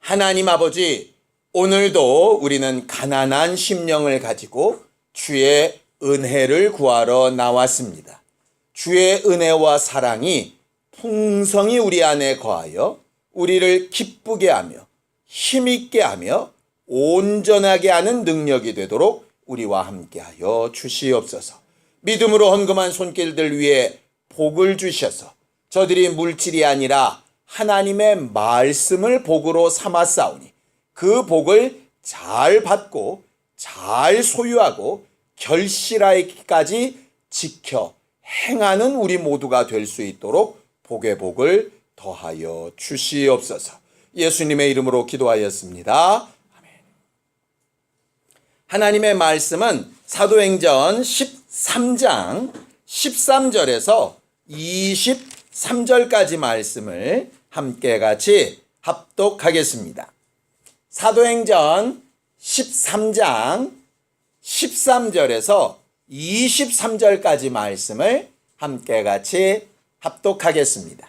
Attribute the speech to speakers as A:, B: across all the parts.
A: 하나님 아버지, 오늘도 우리는 가난한 심령을 가지고 주의 은혜를 구하러 나왔습니다. 주의 은혜와 사랑이 풍성히 우리 안에 거하여 우리를 기쁘게 하며 힘있게 하며 온전하게 하는 능력이 되도록 우리와 함께하여 주시옵소서. 믿음으로 헌금한 손길들 위에 복을 주셔서 저들이 물질이 아니라 하나님의 말씀을 복으로 삼았사오니 그 복을 잘 받고 잘 소유하고 결실하기까지 지켜 행하는 우리 모두가 될 수 있도록 복의 복을 더하여 주시옵소서. 예수님의 이름으로 기도하였습니다. 아멘. 하나님의 말씀은 사도행전 13장 13절에서 23절까지 말씀을 함께 같이 합독하겠습니다. 사도행전 13장 13절에서 23절까지 말씀을 함께 같이 합독하겠습니다.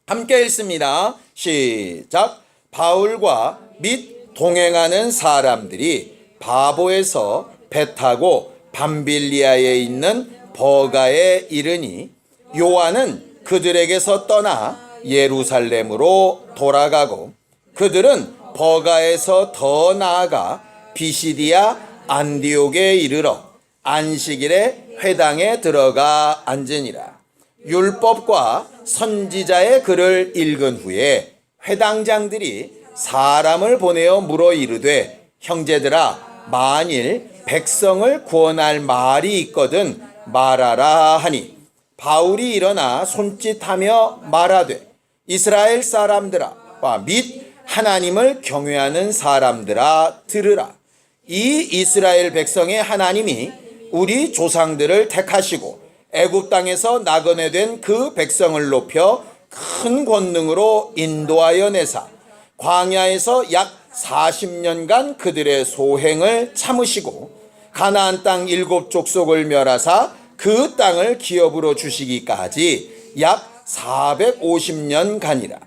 A: 함께 읽습니다. 시작. 바울과 및 동행하는 사람들이 바보에서 배 타고 밤빌리아에 있는 버가에 이르니 요한은 그들에게서 떠나 예루살렘으로 돌아가고 그들은 버가에서 더 나아가 비시디아 안디옥에 이르러 안식일에 회당에 들어가 앉으니라. 율법과 선지자의 글을 읽은 후에 회당장들이 사람을 보내어 물어 이르되 형제들아 만일 백성을 구원할 말이 있거든 말하라 하니 바울이 일어나 손짓하며 말하되 이스라엘 사람들아 및 하나님을 경외하는 사람들아 들으라. 이 이스라엘 백성의 하나님이 우리 조상들을 택하시고 애굽 땅에서 나그네된 그 백성을 높여 큰 권능으로 인도하여 내사 광야에서 약 40년간 그들의 소행을 참으시고 가나안 땅 7족속을 멸하사 그 땅을 기업으로 주시기까지 약 450년간이라.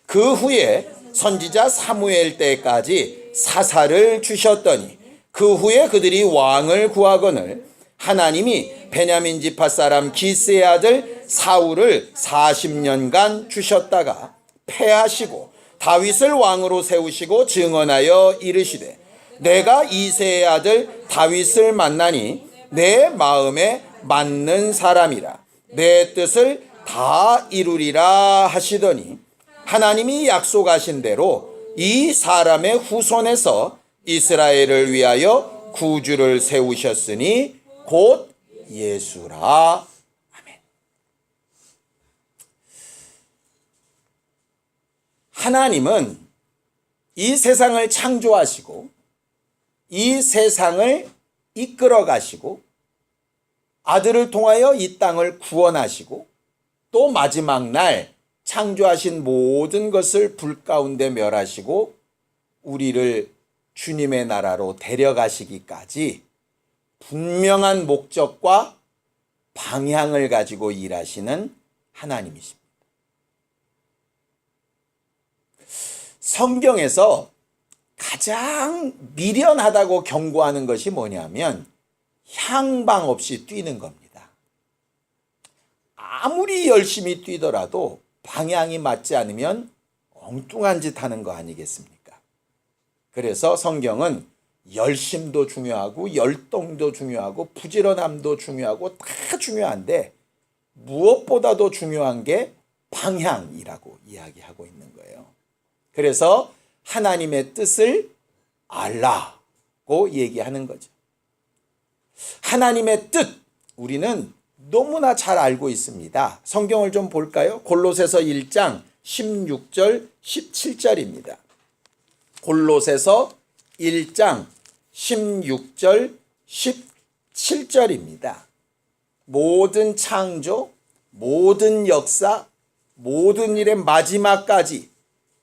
A: 그 후에 선지자 사무엘 때까지 사사를 주셨더니 그 후에 그들이 왕을 구하거늘 하나님이 베냐민 지파 사람 기스의 아들 사울을 40년간 주셨다가 패하시고 다윗을 왕으로 세우시고 증언하여 이르시되 내가 이새의 아들 다윗을 만나니 내 마음에 맞는 사람이라 내 뜻을 다 이루리라 하시더니 하나님이 약속하신 대로 이 사람의 후손에서 이스라엘을 위하여 구주를 세우셨으니 곧 예수라. 아멘. 하나님은 이 세상을 창조하시고 이 세상을 이끌어 가시고 아들을 통하여 이 땅을 구원하시고 또 마지막 날 창조하신 모든 것을 불 가운데 멸하시고 우리를 주님의 나라로 데려가시기까지 분명한 목적과 방향을 가지고 일하시는 하나님이십니다. 성경에서 가장 미련하다고 경고하는 것이 뭐냐면 향방 없이 뛰는 겁니다. 아무리 열심히 뛰더라도 방향이 맞지 않으면 엉뚱한 짓 하는 거 아니겠습니까? 그래서 성경은 열심도 중요하고 열동도 중요하고 부지런함도 중요하고 다 중요한데 무엇보다도 중요한 게 방향이라고 이야기하고 있는 거예요. 그래서 하나님의 뜻을 알라고 얘기하는 거죠. 하나님의 뜻 우리는 너무나 잘 알고 있습니다. 성경을 좀 볼까요? 골로새서 1장 16절 17절입니다. 골로새서 1장 16절 17절입니다. 모든 창조, 모든 역사, 모든 일의 마지막까지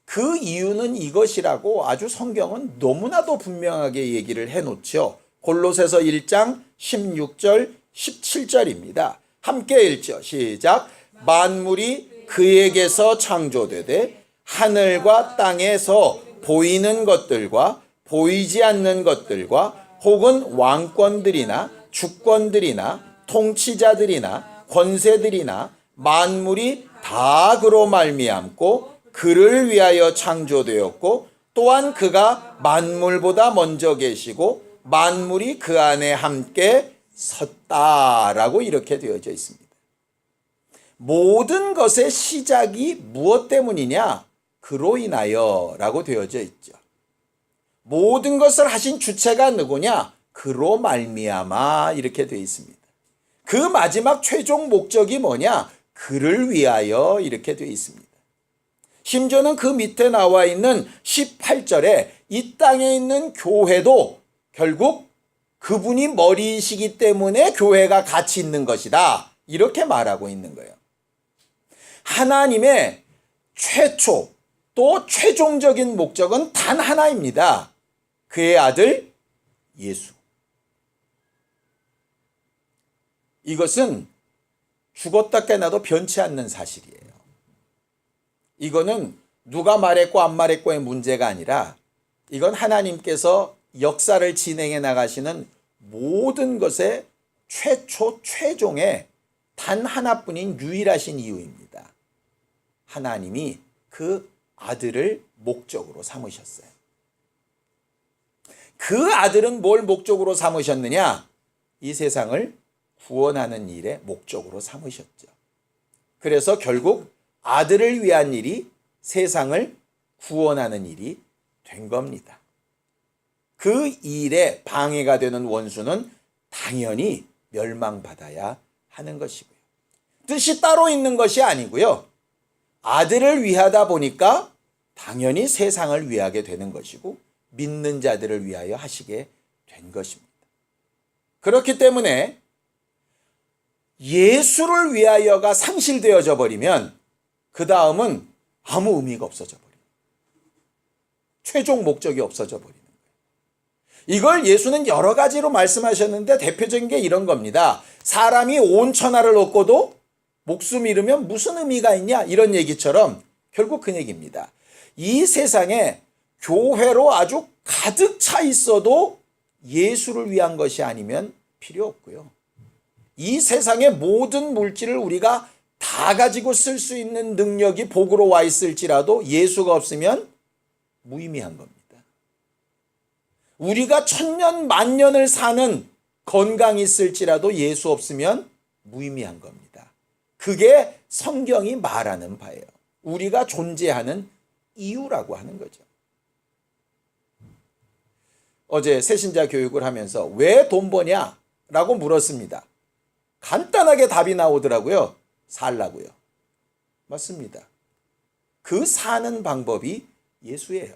A: 그 이유는 이것이라고 아주 성경은 너무나도 분명하게 얘기를 해놓죠. 골로새서 1장 16절 17절입니다. 함께 읽죠. 시작. 만물이 그에게서 창조되되 하늘과 땅에서 보이는 것들과 보이지 않는 것들과 혹은 왕권들이나 주권들이나 통치자들이나 권세들이나 만물이 다 그로 말미암고 그를 위하여 창조되었고 또한 그가 만물보다 먼저 계시고 만물이 그 안에 함께 섰다라고 이렇게 되어져 있습니다. 모든 것의 시작이 무엇 때문이냐? 그로 인하여 라고 되어져 있죠. 모든 것을 하신 주체가 누구냐? 그로 말미암아 이렇게 되어 있습니다. 그 마지막 최종 목적이 뭐냐? 그를 위하여 이렇게 되어 있습니다. 심지어는 그 밑에 나와 있는 18절에 이 땅에 있는 교회도 결국 그분이 머리이시기 때문에 교회가 가치 있는 것이다. 이렇게 말하고 있는 거예요. 하나님의 최초 또 최종적인 목적은 단 하나입니다. 그의 아들 예수. 이것은 죽었다 깨나도 변치 않는 사실이에요. 이거는 누가 말했고 안 말했고의 문제가 아니라 이건 하나님께서 역사를 진행해 나가시는 모든 것의 최초 최종의 단 하나뿐인 유일하신 이유입니다. 하나님이 그 아들을 목적으로 삼으셨어요. 그 아들은 뭘 목적으로 삼으셨느냐? 이 세상을 구원하는 일에 목적으로 삼으셨죠. 그래서 결국 아들을 위한 일이 세상을 구원하는 일이 된 겁니다. 그 일에 방해가 되는 원수는 당연히 멸망받아야 하는 것이고요. 뜻이 따로 있는 것이 아니고요. 아들을 위하다 보니까 당연히 세상을 위하게 되는 것이고 믿는 자들을 위하여 하시게 된 것입니다. 그렇기 때문에 예수를 위하여가 상실되어져 버리면 그 다음은 아무 의미가 없어져 버립니다. 최종 목적이 없어져 버리는 거예요. 이걸 예수는 여러 가지로 말씀하셨는데 대표적인 게 이런 겁니다. 사람이 온 천하를 얻고도 목숨 잃으면 무슨 의미가 있냐? 이런 얘기처럼 결국 그 얘기입니다. 이 세상에 교회로 아주 가득 차 있어도 예수를 위한 것이 아니면 필요 없고요. 이 세상의 모든 물질을 우리가 다 가지고 쓸 수 있는 능력이 복으로 와 있을지라도 예수가 없으면 무의미한 겁니다. 우리가 천년 만년을 사는 건강이 있을지라도 예수 없으면 무의미한 겁니다. 그게 성경이 말하는 바예요. 우리가 존재하는 이유라고 하는 거죠. 어제 새신자 교육을 하면서 왜 돈 버냐? 라고 물었습니다. 간단하게 답이 나오더라고요. 살라고요. 맞습니다. 그 사는 방법이 예수예요.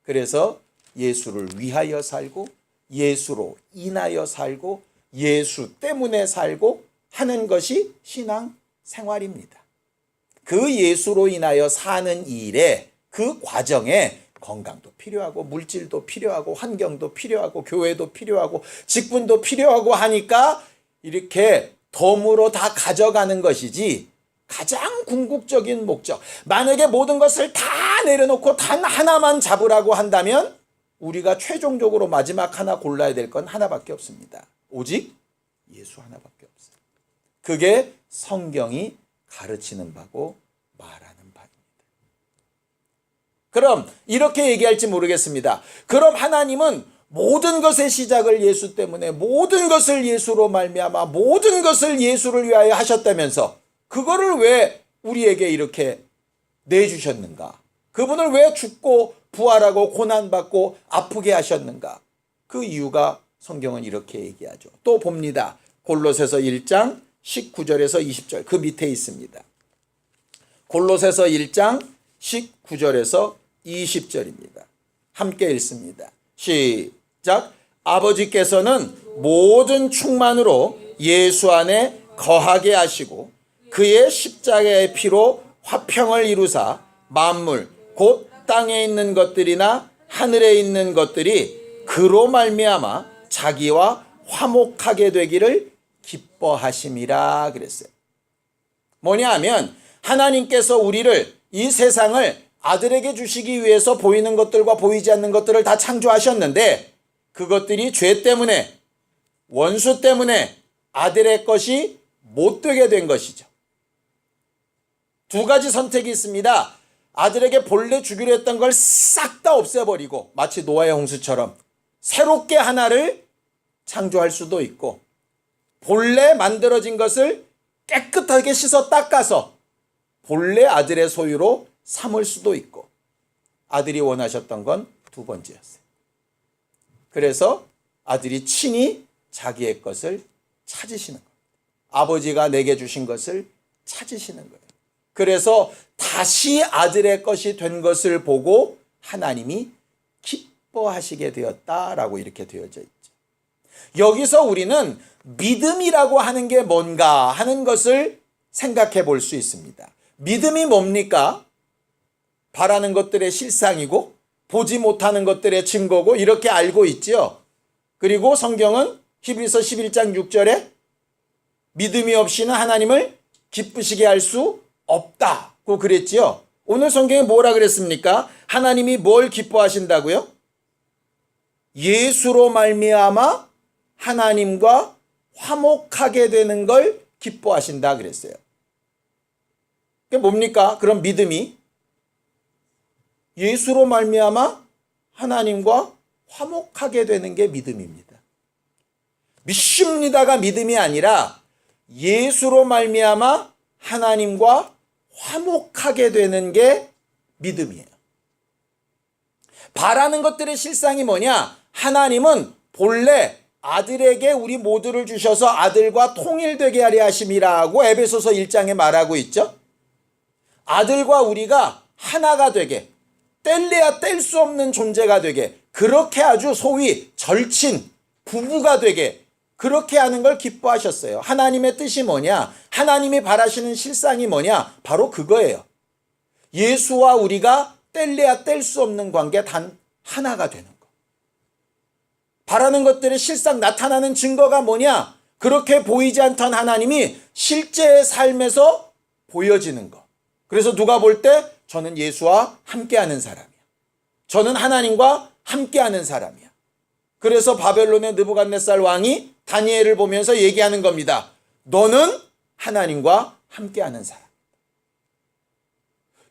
A: 그래서 예수를 위하여 살고 예수로 인하여 살고 예수 때문에 살고 하는 것이 신앙 생활입니다. 그 예수로 인하여 사는 일에 그 과정에 건강도 필요하고 물질도 필요하고 환경도 필요하고 교회도 필요하고 직분도 필요하고 하니까 이렇게 덤으로 다 가져가는 것이지 가장 궁극적인 목적, 만약에 모든 것을 다 내려놓고 단 하나만 잡으라고 한다면 우리가 최종적으로 마지막 하나 골라야 될 건 하나밖에 없습니다. 오직 예수 하나밖에 없어요. 그게 성경이 가르치는 바고 말하는 바입니다. 그럼 이렇게 얘기할지 모르겠습니다. 그럼 하나님은 모든 것의 시작을 예수 때문에 모든 것을 예수로 말미암아 모든 것을 예수를 위하여 하셨다면서 그거를 왜 우리에게 이렇게 내주셨는가? 그분을 왜 죽고 부활하고 고난받고 아프게 하셨는가? 그 이유가 성경은 이렇게 얘기하죠. 또 봅니다. 골로새서 1장 19절에서 20절 그 밑에 있습니다. 골로새서 1장 19절에서 20절입니다. 함께 읽습니다. 시작. 아버지께서는 모든 충만으로 예수 안에 거하게 하시고 그의 십자가의 피로 화평을 이루사 만물 곧 땅에 있는 것들이나 하늘에 있는 것들이 그로 말미암아 자기와 화목하게 되기를 기뻐하심이라 그랬어요. 뭐냐 하면 하나님께서 우리를 이 세상을 아들에게 주시기 위해서 보이는 것들과 보이지 않는 것들을 다 창조하셨는데 그것들이 죄 때문에 원수 때문에 아들의 것이 못 되게 된 것이죠. 두 가지 선택이 있습니다. 아들에게 본래 주기로 했던 걸 싹 다 없애버리고 마치 노아의 홍수처럼 새롭게 하나를 창조할 수도 있고 본래 만들어진 것을 깨끗하게 씻어 닦아서 본래 아들의 소유로 삼을 수도 있고 아들이 원하셨던 건 두 번째였어요. 그래서 아들이 친히 자기의 것을 찾으시는 거예요. 아버지가 내게 주신 것을 찾으시는 거예요. 그래서 다시 아들의 것이 된 것을 보고 하나님이 기뻐하시게 되었다라고 이렇게 되어져 있죠. 여기서 우리는 믿음이라고 하는 게 뭔가 하는 것을 생각해 볼 수 있습니다. 믿음이 뭡니까? 바라는 것들의 실상이고 보지 못하는 것들의 증거고 이렇게 알고 있죠. 그리고 성경은 히브리서 11장 6절에 믿음이 없이는 하나님을 기쁘시게 할 수 없다고 그랬지요. 오늘 성경에 뭐라 그랬습니까? 하나님이 뭘 기뻐하신다고요? 예수로 말미암아 하나님과 화목하게 되는 걸 기뻐하신다 그랬어요. 그게 뭡니까? 그럼 믿음이 예수로 말미암아 하나님과 화목하게 되는 게 믿음입니다. 믿습니다가 믿음이 아니라 예수로 말미암아 하나님과 화목하게 되는 게 믿음이에요. 바라는 것들의 실상이 뭐냐? 하나님은 본래 아들에게 우리 모두를 주셔서 아들과 통일되게 하려 하심이라고 에베소서 1장에 말하고 있죠. 아들과 우리가 하나가 되게 뗄래야 뗄 수 없는 존재가 되게 그렇게 아주 소위 절친 부부가 되게 그렇게 하는 걸 기뻐하셨어요. 하나님의 뜻이 뭐냐? 하나님이 바라시는 실상이 뭐냐? 바로 그거예요. 예수와 우리가 뗄래야 뗄 수 없는 관계 단 하나가 되는 거. 바라는 것들의 실상 나타나는 증거가 뭐냐? 그렇게 보이지 않던 하나님이 실제의 삶에서 보여지는 거. 그래서 누가 볼 때 저는 예수와 함께하는 사람이야. 저는 하나님과 함께하는 사람이야. 그래서 바벨론의 느부갓네살 왕이 다니엘을 보면서 얘기하는 겁니다. 너는 하나님과 함께하는 사람.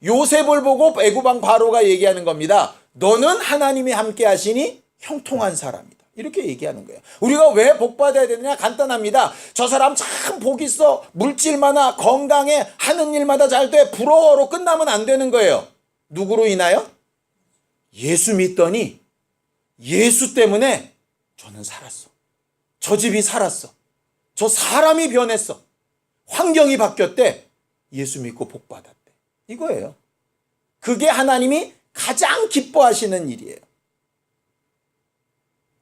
A: 요셉을 보고 애굽왕 바로가 얘기하는 겁니다. 너는 하나님이 함께하시니 형통한 사람이다. 이렇게 얘기하는 거예요. 우리가 왜 복받아야 되느냐? 간단합니다. 저 사람 참 복 있어. 물질 많아. 건강해. 하는 일마다 잘 돼. 부러워로 끝나면 안 되는 거예요. 누구로 인하여? 예수 믿더니 예수 때문에 저는 살았어. 저 집이 살았어. 저 사람이 변했어. 환경이 바뀌었대. 예수 믿고 복 받았대. 이거예요. 그게 하나님이 가장 기뻐하시는 일이에요.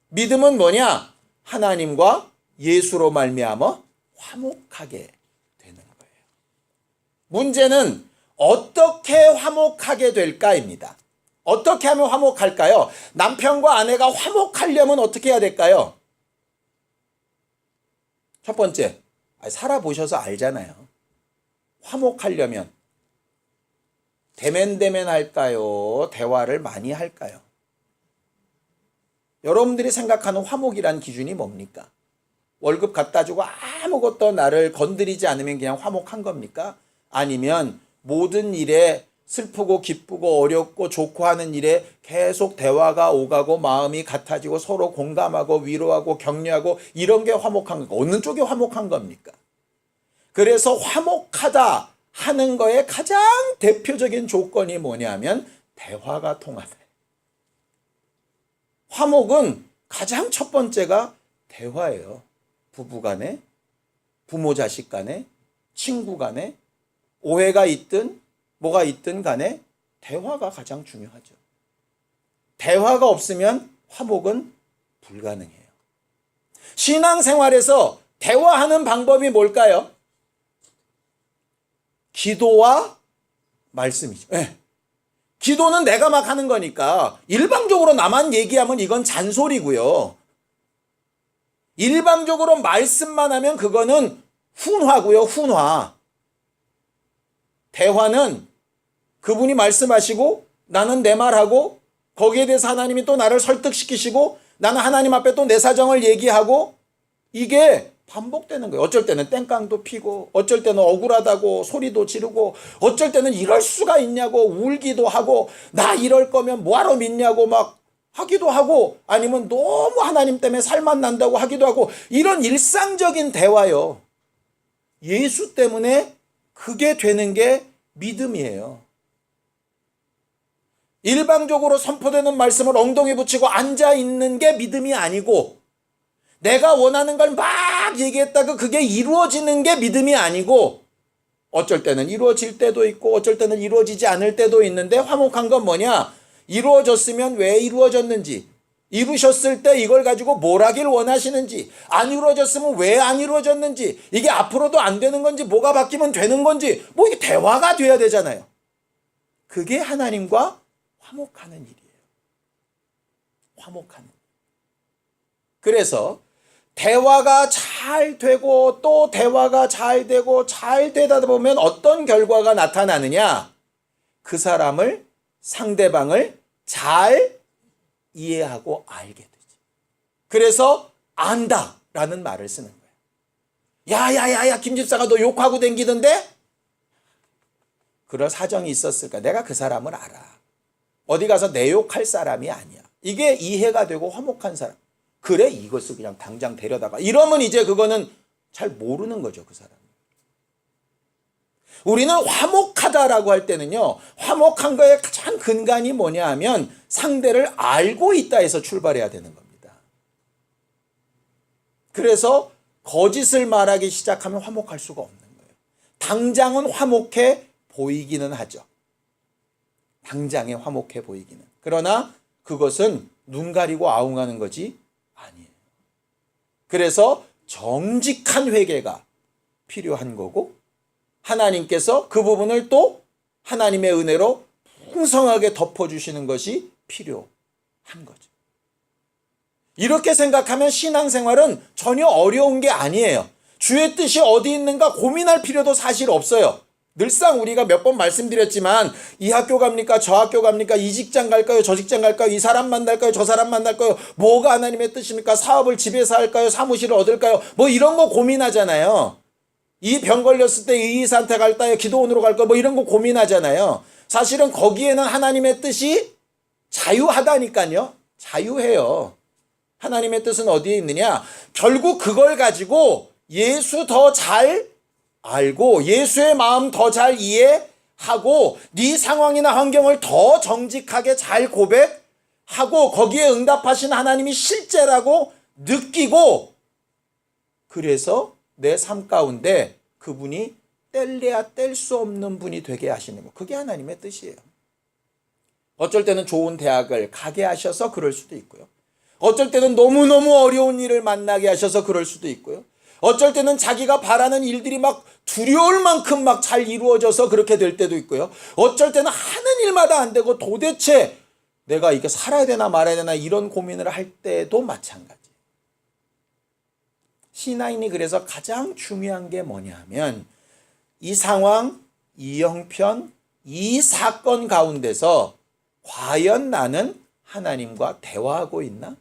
A: 믿음은 뭐냐? 하나님과 예수로 말미암아 화목하게 되는 거예요. 문제는 어떻게 화목하게 될까입니다. 어떻게 하면 화목할까요? 남편과 아내가 화목하려면 어떻게 해야 될까요? 첫 번째, 살아보셔서 알잖아요. 화목하려면 대면대면 할까요? 대화를 많이 할까요? 여러분들이 생각하는 화목이란 기준이 뭡니까? 월급 갖다 주고 아무것도 나를 건드리지 않으면 그냥 화목한 겁니까? 아니면 모든 일에 슬프고 기쁘고 어렵고 좋고 하는 일에 계속 대화가 오가고 마음이 같아지고 서로 공감하고 위로하고 격려하고 이런 게 화목한 겁니까? 어느 쪽이 화목한 겁니까? 그래서 화목하다 하는 거에 가장 대표적인 조건이 뭐냐면 대화가 통하다. 화목은 가장 첫 번째가 대화예요. 부부 간에, 부모 자식 간에, 친구 간에, 오해가 있든 뭐가 있든 간에 대화가 가장 중요하죠. 대화가 없으면 화목은 불가능해요. 신앙생활에서 대화하는 방법이 뭘까요? 기도와 말씀이죠. 네. 기도는 내가 막 하는 거니까 일방적으로 나만 얘기하면 이건 잔소리고요. 일방적으로 말씀만 하면 그거는 훈화고요. 훈화. 대화는 그분이 말씀하시고 나는 내 말하고 거기에 대해서 하나님이 또 나를 설득시키시고 나는 하나님 앞에 또 내 사정을 얘기하고 이게 반복되는 거예요. 어쩔 때는 땡깡도 피고 어쩔 때는 억울하다고 소리도 지르고 어쩔 때는 이럴 수가 있냐고 울기도 하고 나 이럴 거면 뭐하러 믿냐고 막 하기도 하고 아니면 너무 하나님 때문에 살만 난다고 하기도 하고 이런 일상적인 대화요. 예수 때문에 그게 되는 게 믿음이에요. 일방적으로 선포되는 말씀을 엉덩이 붙이고 앉아있는 게 믿음이 아니고 내가 원하는 걸 막 얘기했다가 그게 이루어지는 게 믿음이 아니고 어쩔 때는 이루어질 때도 있고 어쩔 때는 이루어지지 않을 때도 있는데 화목한 건 뭐냐? 이루어졌으면 왜 이루어졌는지 이루셨을 때 이걸 가지고 뭘 하길 원하시는지 안 이루어졌으면 왜 안 이루어졌는지 이게 앞으로도 안 되는 건지 뭐가 바뀌면 되는 건지 뭐 이게 대화가 돼야 되잖아요. 그게 하나님과 화목하는 일이에요. 화목하는 일. 그래서 대화가 잘 되고 또 대화가 잘 되고 잘 되다 보면 어떤 결과가 나타나느냐? 그 사람을 상대방을 잘 이해하고 알게 되지. 그래서 안다라는 말을 쓰는 거예요. 야야야야 김 집사가 너 욕하고 댕기던데? 그럴 사정이 있었을까? 내가 그 사람을 알아. 어디 가서 내 욕할 사람이 아니야. 이게 이해가 되고 화목한 사람. 그래 이것을 그냥 당장 데려다가 이러면 이제 그거는 잘 모르는 거죠. 그 사람. 우리는 화목하다라고 할 때는요. 화목한 거의 가장 근간이 뭐냐 하면 상대를 알고 있다 해서 출발해야 되는 겁니다. 그래서 거짓을 말하기 시작하면 화목할 수가 없는 거예요. 당장은 화목해 보이기는 하죠. 당장에 화목해 보이기는. 그러나 그것은 눈 가리고 아웅하는 거지 아니에요. 그래서 정직한 회개가 필요한 거고 하나님께서 그 부분을 또 하나님의 은혜로 풍성하게 덮어주시는 것이 필요한 거죠. 이렇게 생각하면 신앙생활은 전혀 어려운 게 아니에요. 주의 뜻이 어디 있는가 고민할 필요도 사실 없어요. 늘상 우리가 몇 번 말씀드렸지만 이 학교 갑니까? 저 학교 갑니까? 이 직장 갈까요? 저 직장 갈까요? 이 사람 만날까요? 저 사람 만날까요? 뭐가 하나님의 뜻입니까? 사업을 집에서 할까요? 사무실을 얻을까요? 뭐 이런 거 고민하잖아요. 이 병 걸렸을 때 의사한테 갈까요? 기도원으로 갈까요? 뭐 이런 거 고민하잖아요. 사실은 거기에는 하나님의 뜻이 자유하다니까요. 자유해요. 하나님의 뜻은 어디에 있느냐? 결국 그걸 가지고 예수 더 잘 알고 예수의 마음 더 잘 이해하고 네 상황이나 환경을 더 정직하게 잘 고백하고 거기에 응답하신 하나님이 실제라고 느끼고 그래서 내 삶 가운데 그분이 뗄래야 뗄 수 없는 분이 되게 하시는 거. 그게 하나님의 뜻이에요. 어쩔 때는 좋은 대학을 가게 하셔서 그럴 수도 있고요. 어쩔 때는 너무너무 어려운 일을 만나게 하셔서 그럴 수도 있고요. 어쩔 때는 자기가 바라는 일들이 막 두려울 만큼 막 잘 이루어져서 그렇게 될 때도 있고요. 어쩔 때는 하는 일마다 안 되고 도대체 내가 이게 살아야 되나 말아야 되나 이런 고민을 할 때도 마찬가지. 신앙인이 그래서 가장 중요한 게 뭐냐 하면 이 상황, 이 형편, 이 사건 가운데서 과연 나는 하나님과 대화하고 있나?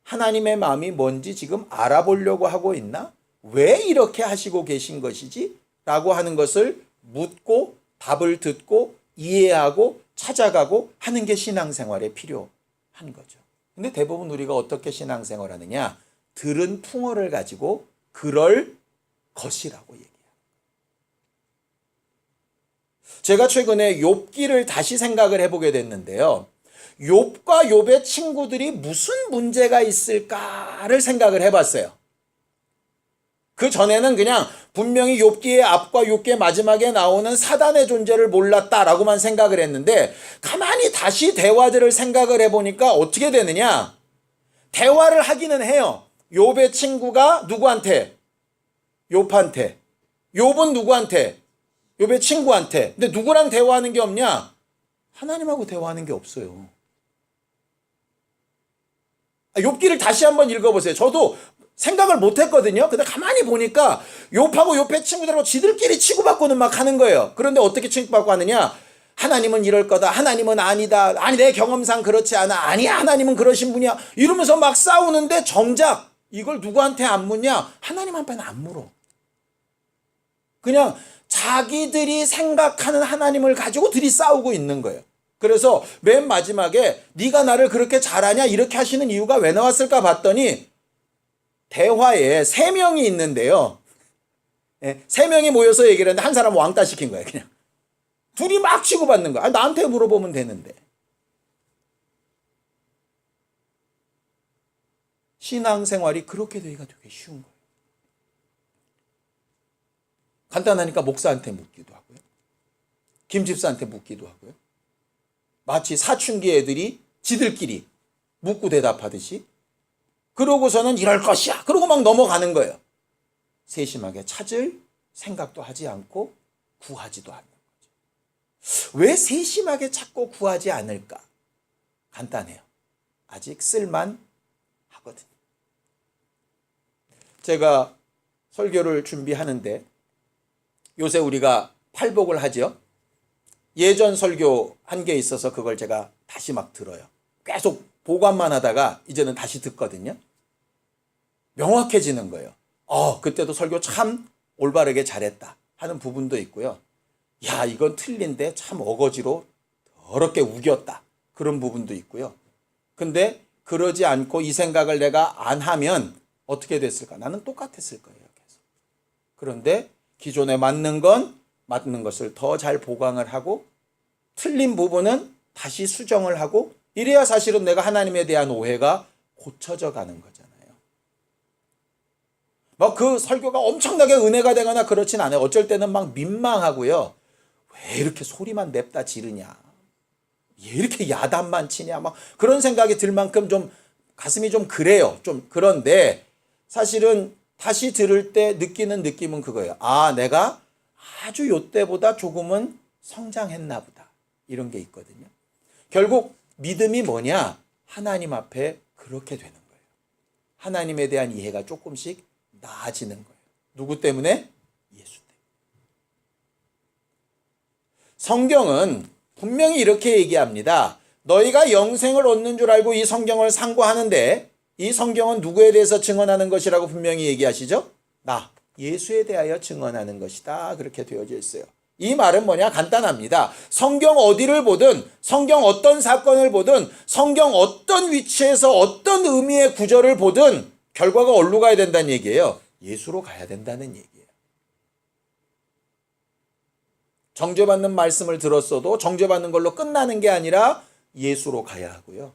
A: 하나님의 마음이 뭔지 지금 알아보려고 하고 있나? 왜 이렇게 하시고 계신 것이지? 라고 하는 것을 묻고 답을 듣고 이해하고 찾아가고 하는 게 신앙생활에 필요한 거죠. 근데 대부분 우리가 어떻게 신앙생활하느냐? 들은 풍어를 가지고 그럴 것이라고 얘기해요. 제가 최근에 욥기를 다시 생각을 해보게 됐는데요. 욥과 욥의 친구들이 무슨 문제가 있을까를 생각을 해봤어요. 그 전에는 그냥 분명히 욥기의 앞과 욥기의 마지막에 나오는 사단의 존재를 몰랐다라고만 생각을 했는데 가만히 다시 대화들을 생각을 해보니까 어떻게 되느냐? 대화를 하기는 해요. 욥의 친구가 누구한테? 욥한테. 욥은 누구한테? 욥의 친구한테. 근데 누구랑 대화하는 게 없냐? 하나님하고 대화하는 게 없어요. 욥기를 다시 한번 읽어보세요. 저도 생각을 못했거든요. 근데 가만히 보니까 욥하고 욥의 친구들하고 지들끼리 치고받고는 막 하는 거예요. 그런데 어떻게 치고받고 하느냐? 하나님은 이럴 거다. 하나님은 아니다. 아니 내 경험상 그렇지 않아. 아니야 하나님은 그러신 분이야. 이러면서 막 싸우는데 정작 이걸 누구한테 안 묻냐? 하나님 앞에는 안 물어. 그냥 자기들이 생각하는 하나님을 가지고 둘이 싸우고 있는 거예요. 그래서 맨 마지막에 네가 나를 그렇게 잘하냐 이렇게 하시는 이유가 왜 나왔을까 봤더니 대화에 3명이 있는데요. 3명이 모여서 얘기를 했는데 한 사람은 왕따 시킨 거예요. 그냥. 둘이 막 치고받는 거야. 나한테 물어보면 되는데. 신앙생활이 그렇게 되기가 되게 쉬운 거예요. 간단하니까 목사한테 묻기도 하고요. 김 집사한테 묻기도 하고요. 마치 사춘기 애들이 지들끼리 묻고 대답하듯이 그러고서는 이럴 것이야. 그러고 막 넘어가는 거예요. 세심하게 찾을 생각도 하지 않고 구하지도 않는 거죠. 왜 세심하게 찾고 구하지 않을까? 간단해요. 아직 쓸만 하거든요. 제가 설교를 준비하는데 요새 우리가 팔복을 하죠. 예전 설교 한 게 있어서 그걸 제가 다시 막 들어요. 계속 보관만 하다가 이제는 다시 듣거든요. 명확해지는 거예요. 그때도 설교 참 올바르게 잘했다 하는 부분도 있고요. 야, 이건 틀린데 참 어거지로 더럽게 우겼다. 그런 부분도 있고요. 근데 그러지 않고 이 생각을 내가 안 하면 어떻게 됐을까? 나는 똑같았을 거예요. 계속. 그런데 기존에 맞는 건 맞는 것을 더 잘 보강을 하고 틀린 부분은 다시 수정을 하고 이래야 사실은 내가 하나님에 대한 오해가 고쳐져 가는 거잖아요. 막 그 설교가 엄청나게 은혜가 되거나 그렇진 않아요. 어쩔 때는 막 민망하고요. 왜 이렇게 소리만 냅다 지르냐. 왜 이렇게 야단만 치냐. 막 그런 생각이 들 만큼 좀 가슴이 좀 그래요. 좀 그런데 사실은 다시 들을 때 느끼는 느낌은 그거예요. 내가 아주 요때보다 조금은 성장했나 보다. 이런 게 있거든요. 결국 믿음이 뭐냐? 하나님 앞에 그렇게 되는 거예요. 하나님에 대한 이해가 조금씩 나아지는 거예요. 누구 때문에? 예수 때문에. 성경은 분명히 이렇게 얘기합니다. 너희가 영생을 얻는 줄 알고 이 성경을 상고하는데 이 성경은 누구에 대해서 증언하는 것이라고 분명히 얘기하시죠? 예수에 대하여 증언하는 것이다. 그렇게 되어져 있어요. 이 말은 뭐냐? 간단합니다. 성경 어디를 보든 성경 어떤 사건을 보든 성경 어떤 위치에서 어떤 의미의 구절을 보든 결과가 어디로 가야 된다는 얘기예요. 예수로 가야 된다는 얘기예요. 정죄받는 말씀을 들었어도 정죄받는 걸로 끝나는 게 아니라 예수로 가야 하고요.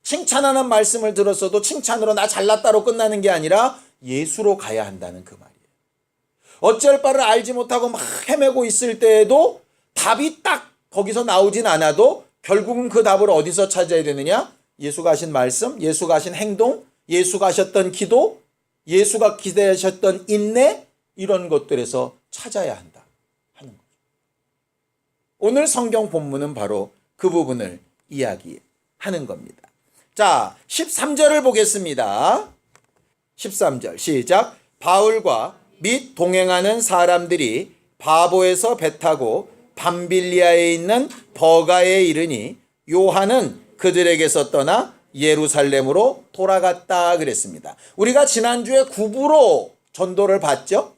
A: 칭찬하는 말씀을 들었어도 칭찬으로 나 잘났다로 끝나는 게 아니라 예수로 가야 한다는 그 말이에요. 어찌할 바를 알지 못하고 막 헤매고 있을 때에도 답이 딱 거기서 나오진 않아도 결국은 그 답을 어디서 찾아야 되느냐? 예수가 하신 말씀, 예수가 하신 행동, 예수가 하셨던 기도, 예수가 기대하셨던 인내 이런 것들에서 찾아야 한다 하는 거죠. 오늘 성경 본문은 바로 그 부분을 이야기하는 겁니다. 자, 13절을 보겠습니다. 13절 시작. 바울과 및 동행하는 사람들이 바보에서 배 타고 밤빌리아에 있는 버가에 이르니 요한은 그들에게서 떠나 예루살렘으로 돌아갔다 그랬습니다. 우리가 지난주에 구브로 전도를 봤죠?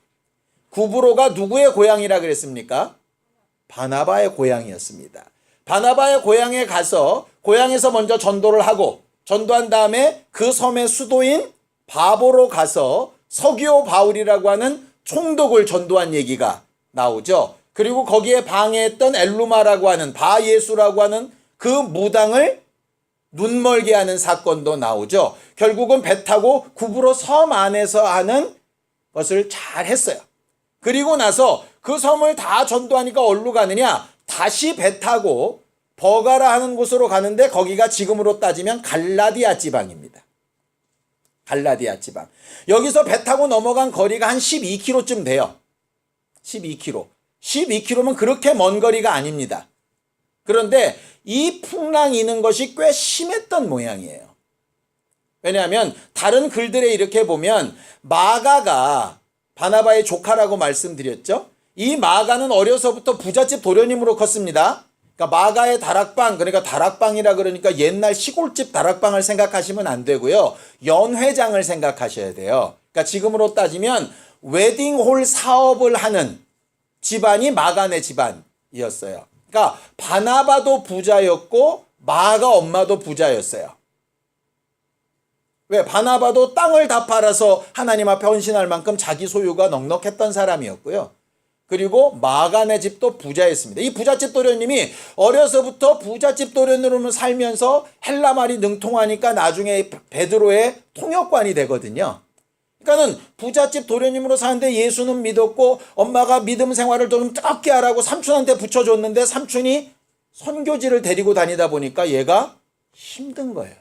A: 구브로가 누구의 고향이라 그랬습니까? 바나바의 고향이었습니다. 바나바의 고향에 가서 고향에서 먼저 전도를 하고 전도한 다음에 그 섬의 수도인 바보로 가서 서기오 바울이라고 하는 총독을 전도한 얘기가 나오죠. 그리고 거기에 방해했던 엘루마라고 하는 바예수라고 하는 그 무당을 눈멀게 하는 사건도 나오죠. 결국은 배 타고 구브로 섬 안에서 하는 것을 잘 했어요. 그리고 나서 그 섬을 다 전도하니까 어디로 가느냐? 다시 배 타고 버가라 하는 곳으로 가는데 거기가 지금으로 따지면 갈라디아 지방입니다. 갈라디아 지방. 여기서 배 타고 넘어간 거리가 한 12km쯤 돼요. 12km. 12km면 그렇게 먼 거리가 아닙니다. 그런데 이 풍랑이 있는 것이 꽤 심했던 모양이에요. 왜냐하면 다른 글들에 이렇게 보면 마가가 바나바의 조카라고 말씀드렸죠. 이 마가는 어려서부터 부잣집 도련님으로 컸습니다. 그러니까 마가의 다락방, 그러니까 다락방이라 그러니까 옛날 시골집 다락방을 생각하시면 안 되고요. 연회장을 생각하셔야 돼요. 그러니까 지금으로 따지면 웨딩홀 사업을 하는 집안이 마가네 집안이었어요. 그러니까 바나바도 부자였고 마가 엄마도 부자였어요. 왜? 바나바도 땅을 다 팔아서 하나님 앞에 헌신할 만큼 자기 소유가 넉넉했던 사람이었고요. 그리고 마가네 집도 부자였습니다. 이 부잣집 도련님이 어려서부터 부잣집 도련으로 살면서 헬라 말이 능통하니까 나중에 베드로의 통역관이 되거든요. 그러니까는 부잣집 도련님으로 사는데 예수는 믿었고 엄마가 믿음 생활을 좀 뜨겁게 하라고 삼촌한테 붙여줬는데 삼촌이 선교지를 데리고 다니다 보니까 얘가 힘든 거예요.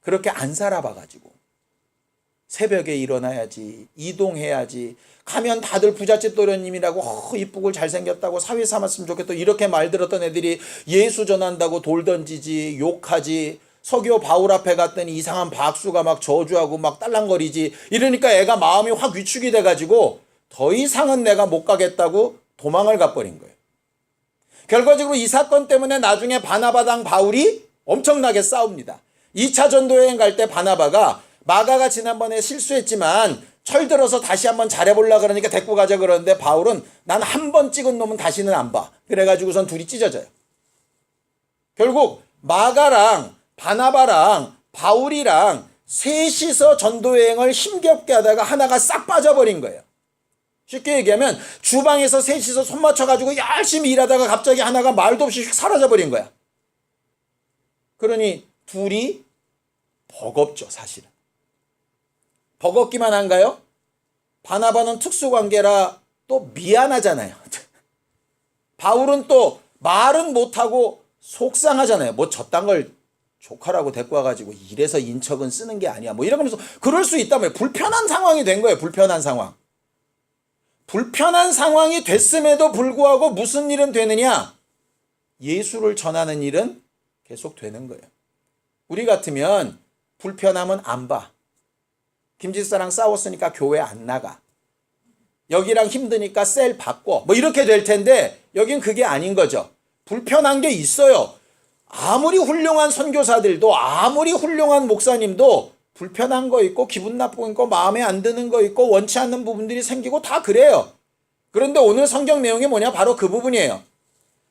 A: 그렇게 안 살아봐가지고 새벽에 일어나야지, 이동해야지, 가면 다들 부잣집 도련님이라고 이쁘고 잘생겼다고 사위 삼았으면 좋겠다 이렇게 말 들었던 애들이 예수 전한다고 돌 던지지, 욕하지, 서교 바울 앞에 갔더니 이상한 박수가 막 저주하고 막 딸랑거리지, 이러니까 애가 마음이 확 위축이 돼가지고 더 이상은 내가 못 가겠다고 도망을 가버린 거예요. 결과적으로 이 사건 때문에 나중에 바나바당 바울이 엄청나게 싸웁니다. 2차 전도여행 갈 때 바나바가 마가가 지난번에 실수했지만 철들어서 다시 한번 잘해보려고 그러니까 데리고 가자 그러는데 바울은 난 한 번 찍은 놈은 다시는 안 봐. 그래가지고선 둘이 찢어져요. 결국 마가랑 바나바랑 바울이랑 셋이서 전도여행을 힘겹게 하다가 하나가 싹 빠져버린 거예요. 쉽게 얘기하면 주방에서 셋이서 손 맞춰가지고 열심히 일하다가 갑자기 하나가 말도 없이 휙 사라져버린 거야. 그러니 둘이 버겁죠, 사실은. 버겁기만 한가요? 바나바는 특수관계라 또 미안하잖아요. 바울은 또 말은 못하고 속상하잖아요. 뭐 저딴 걸 조카라고 데리고 와가지고 이래서 인척은 쓰는 게 아니야. 뭐 이러면서 그럴 수 있다며. 불편한 상황이 된 거예요. 불편한 상황. 불편한 상황이 됐음에도 불구하고 무슨 일은 되느냐? 예수를 전하는 일은 계속 되는 거예요. 우리 같으면 불편하면 안 봐. 김집사랑 싸웠으니까 교회 안 나가. 여기랑 힘드니까 셀 바꿔. 뭐 이렇게 될 텐데 여긴 그게 아닌 거죠. 불편한 게 있어요. 아무리 훌륭한 선교사들도 아무리 훌륭한 목사님도 불편한 거 있고 기분 나쁜 거 있고 마음에 안 드는 거 있고 원치 않는 부분들이 생기고 다 그래요. 그런데 오늘 성경 내용이 뭐냐? 바로 그 부분이에요.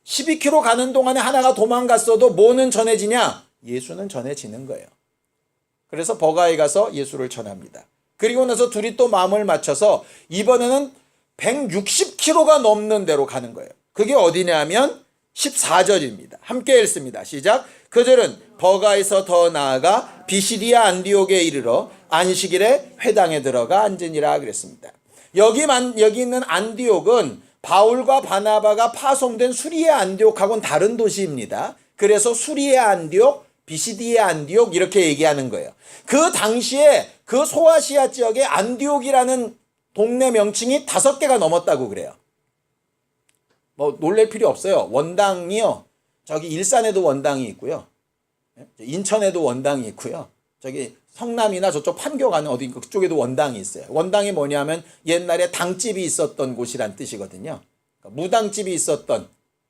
A: 12km 가는 동안에 하나가 도망갔어도 뭐는 전해지냐? 예수는 전해지는 거예요. 그래서 버가에 가서 예수를 전합니다. 그리고 나서 둘이 또 마음을 맞춰서 이번에는 160km가 넘는 데로 가는 거예요. 그게 어디냐 하면 14절입니다. 함께 읽습니다. 시작. 그들은 버가에서 더 나아가 비시디아 안디옥에 이르러 안식일에 회당에 들어가 앉으니라 그랬습니다. 여기 있는 안디옥은 바울과 바나바가 파송된 수리아 안디옥하고는 다른 도시입니다. 그래서 수리아 안디옥, 비시디아 안디옥 이렇게 얘기하는 거예요. 그 당시에 그 소아시아 지역에 안디옥이라는 동네 명칭이 5개가 넘었다고 그래요. 뭐 놀랄 필요 없어요. 원당이요. 저기 일산에도 원당이 있고요. 인천에도 원당이 있고요. 저기 성남이나 저쪽 판교 가는 어디 그쪽에도 원당이 있어요. 원당이 뭐냐면 옛날에 당집이 있었던 곳이란 뜻이거든요. 그러니까 무당집이 있었던,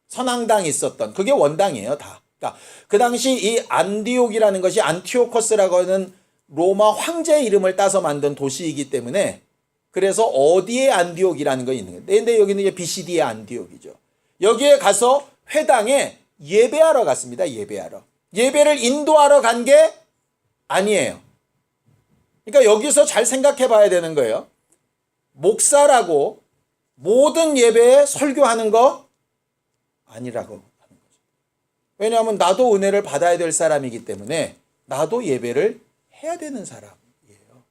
A: 선앙당이 있었던 그게 원당이에요, 다. 그러니까 그 당시 이 안디옥이라는 것이 안티오코스라고 하는 로마 황제의 이름을 따서 만든 도시이기 때문에 그래서 어디에 안디옥이라는 거 있는 거예요. 근데 여기는 이제 비시디의 안디옥이죠. 여기에 가서 회당에 예배하러 갔습니다. 예배하러. 예배를 인도하러 간 게 아니에요. 그러니까 여기서 잘 생각해 봐야 되는 거예요. 목사라고 모든 예배에 설교하는 거 아니라고 하는 거죠. 왜냐하면 나도 은혜를 받아야 될 사람이기 때문에 나도 예배를 해야 되는 사람이에요.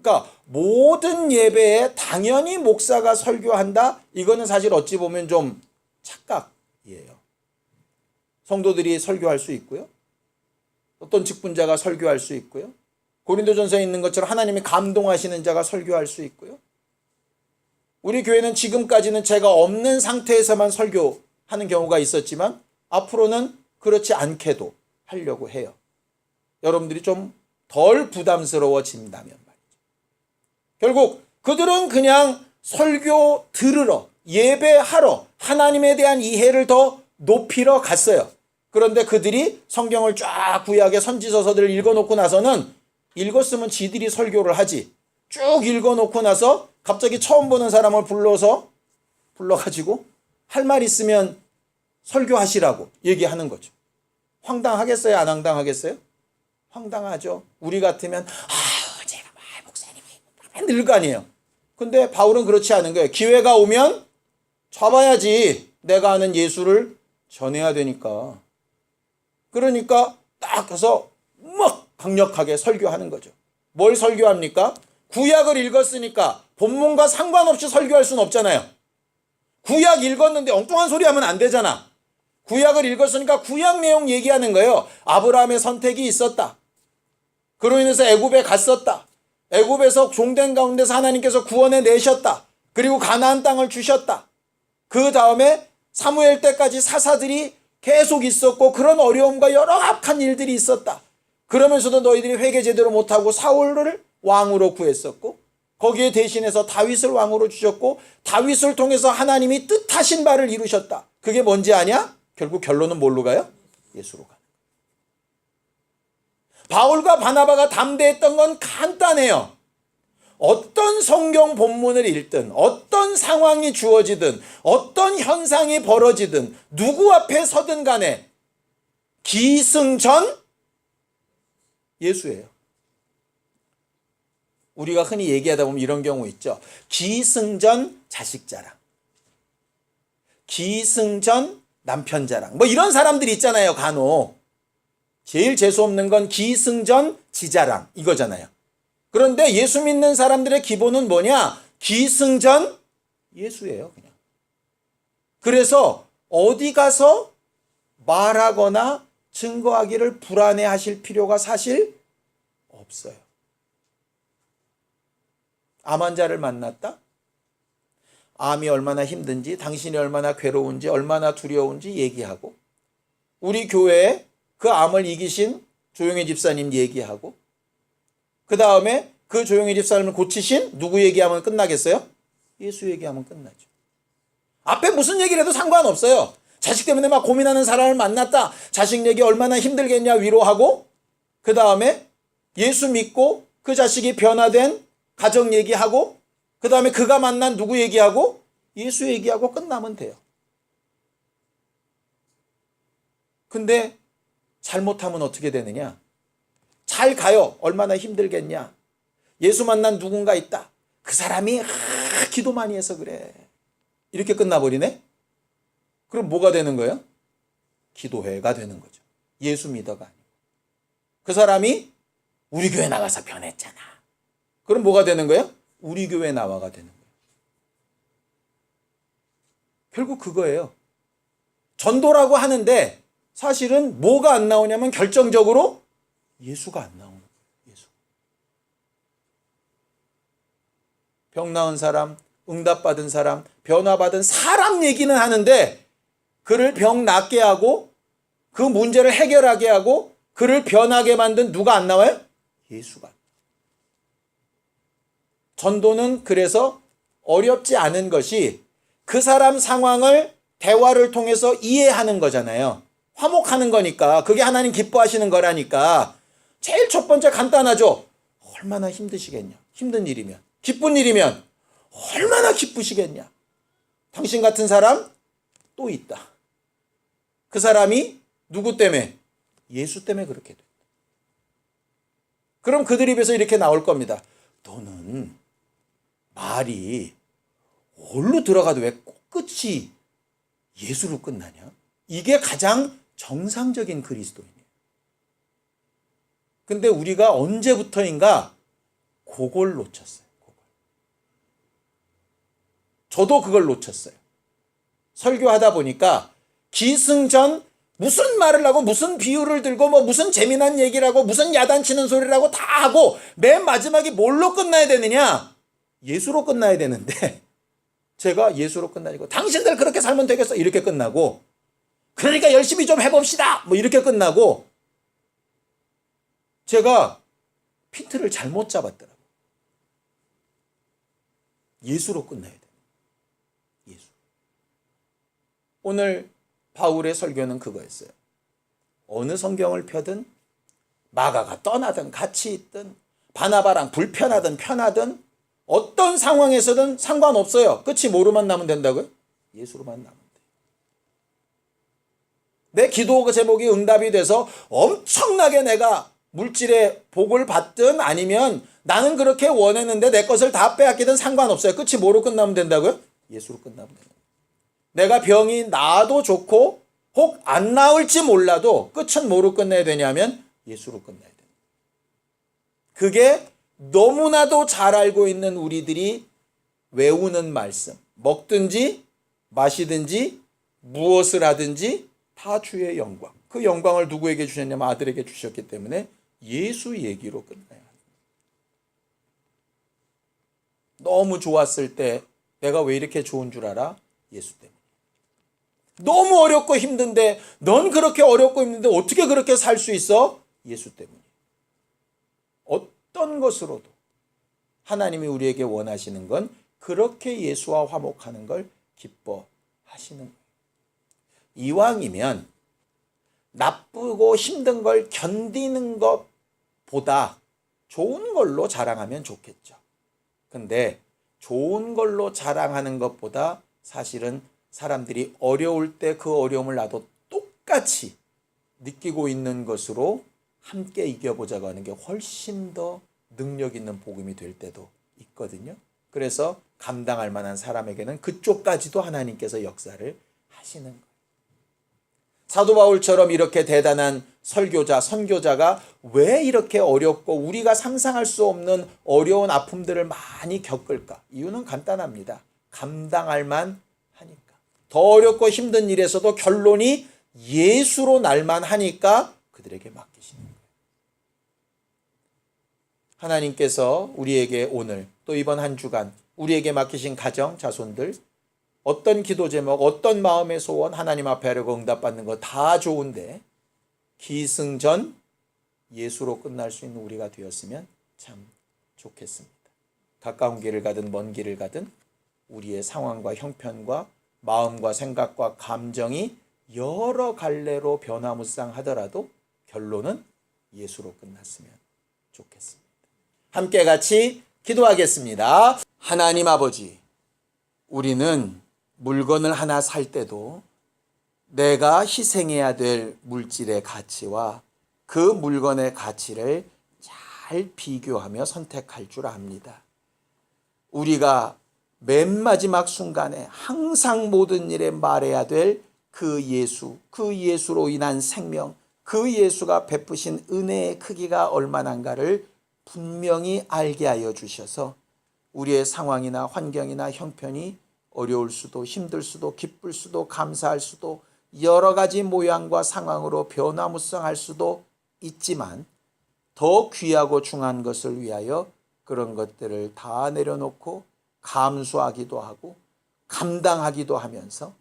A: 그러니까 모든 예배에 당연히 목사가 설교한다? 이거는 사실 어찌 보면 좀 착각이에요. 성도들이 설교할 수 있고요. 어떤 직분자가 설교할 수 있고요. 고린도전서에 있는 것처럼 하나님이 감동하시는 자가 설교할 수 있고요. 우리 교회는 지금까지는 제가 없는 상태에서만 설교하는 경우가 있었지만 앞으로는 그렇지 않게도 하려고 해요. 여러분들이 좀 덜 부담스러워진다면 말이죠. 결국 그들은 그냥 설교 들으러, 예배하러 하나님에 대한 이해를 더 높이러 갔어요. 그런데 그들이 성경을 쫙 구약의 선지서서들을 읽어놓고 나서는 읽었으면 지들이 설교를 하지. 쭉 읽어놓고 나서 갑자기 처음 보는 사람을 불러가지고 할 말 있으면 설교하시라고 얘기하는 거죠. 황당하겠어요? 안 황당하겠어요? 황당하죠. 우리 같으면 제가 목사님이 늘 거 아니에요. 근데 바울은 그렇지 않은 거예요. 기회가 오면 잡아야지. 내가 아는 예수를 전해야 되니까. 그러니까 딱 가서 막 강력하게 설교하는 거죠. 뭘 설교합니까? 구약을 읽었으니까 본문과 상관없이 설교할 수는 없잖아요. 구약 읽었는데 엉뚱한 소리 하면 안 되잖아. 구약을 읽었으니까 구약 내용 얘기하는 거예요. 아브라함의 선택이 있었다. 그로 인해서 애굽에 갔었다. 애굽에서 종된 가운데서 하나님께서 구원해 내셨다. 그리고 가나안 땅을 주셨다. 그 다음에 사무엘 때까지 사사들이 계속 있었고 그런 어려움과 여러 악한 일들이 있었다. 그러면서도 너희들이 회개 제대로 못하고 사울을 왕으로 구했었고 거기에 대신해서 다윗을 왕으로 주셨고 다윗을 통해서 하나님이 뜻하신 바를 이루셨다. 그게 뭔지 아냐? 결국 결론은 뭘로 가요? 예수로 가요. 바울과 바나바가 담대했던 건 간단해요. 어떤 성경 본문을 읽든 어떤 상황이 주어지든 어떤 현상이 벌어지든 누구 앞에 서든 간에 기승전 예수예요. 우리가 흔히 얘기하다 보면 이런 경우 있죠. 기승전 자식 자랑, 기승전 남편 자랑, 뭐 이런 사람들이 있잖아요. 간혹 제일 재수없는 건 기승전 지자랑 이거잖아요. 그런데 예수 믿는 사람들의 기본은 뭐냐? 기승전 예수예요. 그냥. 그래서 어디 가서 말하거나 증거하기를 불안해하실 필요가 사실 없어요. 암 환자를 만났다? 암이 얼마나 힘든지, 당신이 얼마나 괴로운지, 얼마나 두려운지 얘기하고, 우리 교회에 그 암을 이기신 조용희 집사님 얘기하고, 그 다음에 그 조용희 집사님을 고치신 누구 얘기하면 끝나겠어요? 예수 얘기하면 끝나죠. 앞에 무슨 얘기를 해도 상관없어요. 자식 때문에 막 고민하는 사람을 만났다. 자식 얘기 얼마나 힘들겠냐 위로하고, 그 다음에 예수 믿고 그 자식이 변화된 가정 얘기하고, 그 다음에 그가 만난 누구 얘기하고 예수 얘기하고 끝나면 돼요. 근데 잘못하면 어떻게 되느냐? 잘 가요. 얼마나 힘들겠냐? 예수 만난 누군가 있다. 그 사람이 기도 많이 해서 그래. 이렇게 끝나버리네? 그럼 뭐가 되는 거예요? 기도회가 되는 거죠. 예수 믿어가 아니고. 그 사람이 우리 교회 나가서 변했잖아. 그럼 뭐가 되는 거예요? 우리 교회 나와가 되는 거예요. 결국 그거예요. 전도라고 하는데 사실은 뭐가 안 나오냐면 결정적으로 예수가 안 나오는 거예요. 예수. 병 나은 사람, 응답받은 사람, 변화받은 사람 얘기는 하는데 그를 병 낫게 하고 그 문제를 해결하게 하고 그를 변하게 만든 누가 안 나와요? 예수가. 전도는 그래서 어렵지 않은 것이 그 사람 상황을 대화를 통해서 이해하는 거잖아요. 화목하는 거니까. 그게 하나님 기뻐하시는 거라니까. 제일 첫 번째 간단하죠. 얼마나 힘드시겠냐. 힘든 일이면. 기쁜 일이면 얼마나 기쁘시겠냐. 당신 같은 사람 또 있다. 그 사람이 누구 때문에? 예수 때문에 그렇게 됐다. 그럼 그들 입에서 이렇게 나올 겁니다. 너는 말이 어디로 들어가도 왜 끝이 예수로 끝나냐? 이게 가장 정상적인 그리스도인이에요. 근데 우리가 언제부터인가 그걸 놓쳤어요. 그걸. 저도 그걸 놓쳤어요. 설교하다 보니까 기승전 무슨 말을 하고 무슨 비유를 들고 뭐 무슨 재미난 얘기를 하고 무슨 야단치는 소리를 하고 다 하고 맨 마지막에 뭘로 끝나야 되느냐? 예수로 끝나야 되는데 제가 예수로 끝나고 당신들 그렇게 살면 되겠어 이렇게 끝나고 그러니까 열심히 좀 해봅시다 뭐 이렇게 끝나고 제가 핀트를 잘못 잡았더라고요. 예수로 끝나야 돼요. 예수. 오늘 바울의 설교는 그거였어요. 어느 성경을 펴든 마가가 떠나든 같이 있든 바나바랑 불편하든 편하든 어떤 상황에서든 상관없어요. 끝이 뭐로만 나면 된다고요? 예수로만 나면 돼요. 내 기도 제목이 응답이 돼서 엄청나게 내가 물질의 복을 받든 아니면 나는 그렇게 원했는데 내 것을 다 빼앗기든 상관없어요. 끝이 뭐로 끝나면 된다고요? 예수로 끝나면 돼요. 내가 병이 나아도 좋고 혹 안 나을지 몰라도 끝은 뭐로 끝내야 되냐면 예수로 끝내야 돼요. 그게 너무나도 잘 알고 있는 우리들이 외우는 말씀. 먹든지 마시든지 무엇을 하든지 다 주의 영광. 그 영광을 누구에게 주셨냐면 아들에게 주셨기 때문에 예수 얘기로 끝나야 합니다. 너무 좋았을 때 내가 왜 이렇게 좋은 줄 알아? 예수 때문에. 너무 어렵고 힘든데 넌 그렇게 어렵고 힘든데 어떻게 그렇게 살 수 있어? 예수 때문에. 어떤 것으로도 하나님이 우리에게 원하시는 건 그렇게 예수와 화목하는 걸 기뻐하시는 거예요. 이왕이면 나쁘고 힘든 걸 견디는 것보다 좋은 걸로 자랑하면 좋겠죠. 근데 좋은 걸로 자랑하는 것보다 사실은 사람들이 어려울 때 그 어려움을 나도 똑같이 느끼고 있는 것으로 함께 이겨보자고 하는 게 훨씬 더 능력 있는 복음이 될 때도 있거든요. 그래서 감당할 만한 사람에게는 그쪽까지도 하나님께서 역사를 하시는 거예요. 사도 바울처럼 이렇게 대단한 설교자, 선교자가 왜 이렇게 어렵고 우리가 상상할 수 없는 어려운 아픔들을 많이 겪을까? 이유는 간단합니다. 감당할 만 하니까. 더 어렵고 힘든 일에서도 결론이 예수로 날만 하니까 그들에게 맡기시는 거예요. 하나님께서 우리에게 오늘 또 이번 한 주간 우리에게 맡기신 가정, 자손들 어떤 기도 제목, 어떤 마음의 소원 하나님 앞에 하려고 응답받는 거 다 좋은데 기승전 예수로 끝날 수 있는 우리가 되었으면 참 좋겠습니다. 가까운 길을 가든 먼 길을 가든 우리의 상황과 형편과 마음과 생각과 감정이 여러 갈래로 변화무쌍하더라도 결론은 예수로 끝났으면 좋겠습니다. 함께 같이 기도하겠습니다. 하나님 아버지, 우리는 물건을 하나 살 때도 내가 희생해야 될 물질의 가치와 그 물건의 가치를 잘 비교하며 선택할 줄 압니다. 우리가 맨 마지막 순간에 항상 모든 일에 말해야 될 그 예수, 그 예수로 인한 생명, 그 예수가 베푸신 은혜의 크기가 얼마나인가를 분명히 알게 하여 주셔서 우리의 상황이나 환경이나 형편이 어려울 수도 힘들 수도 기쁠 수도 감사할 수도 여러 가지 모양과 상황으로 변화무쌍할 수도 있지만 더 귀하고 중요한 것을 위하여 그런 것들을 다 내려놓고 감수하기도 하고 감당하기도 하면서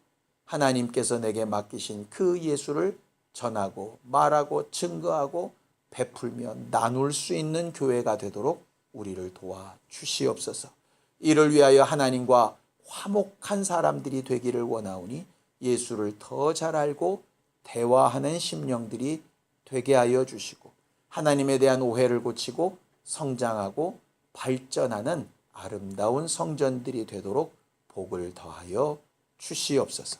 A: 하나님께서 내게 맡기신 그 예수를 전하고 말하고 증거하고 베풀며 나눌 수 있는 교회가 되도록 우리를 도와주시옵소서. 이를 위하여 하나님과 화목한 사람들이 되기를 원하오니 예수를 더 잘 알고 대화하는 심령들이 되게 하여 주시고 하나님에 대한 오해를 고치고 성장하고 발전하는 아름다운 성전들이 되도록 복을 더하여 주시옵소서.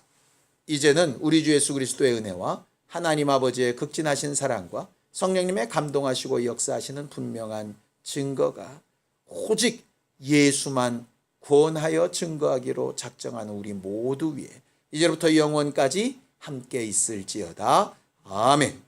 A: 이제는 우리 주 예수 그리스도의 은혜와 하나님 아버지의 극진하신 사랑과 성령님의 감동하시고 역사하시는 분명한 증거가 오직 예수만 구원하여 증거하기로 작정하는 우리 모두 위에 이제부터 영원까지 함께 있을지어다. 아멘.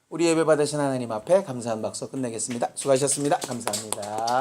A: 우리 예배 받으신 하나님 앞에 감사한 박수 끝내겠습니다. 수고하셨습니다. 감사합니다.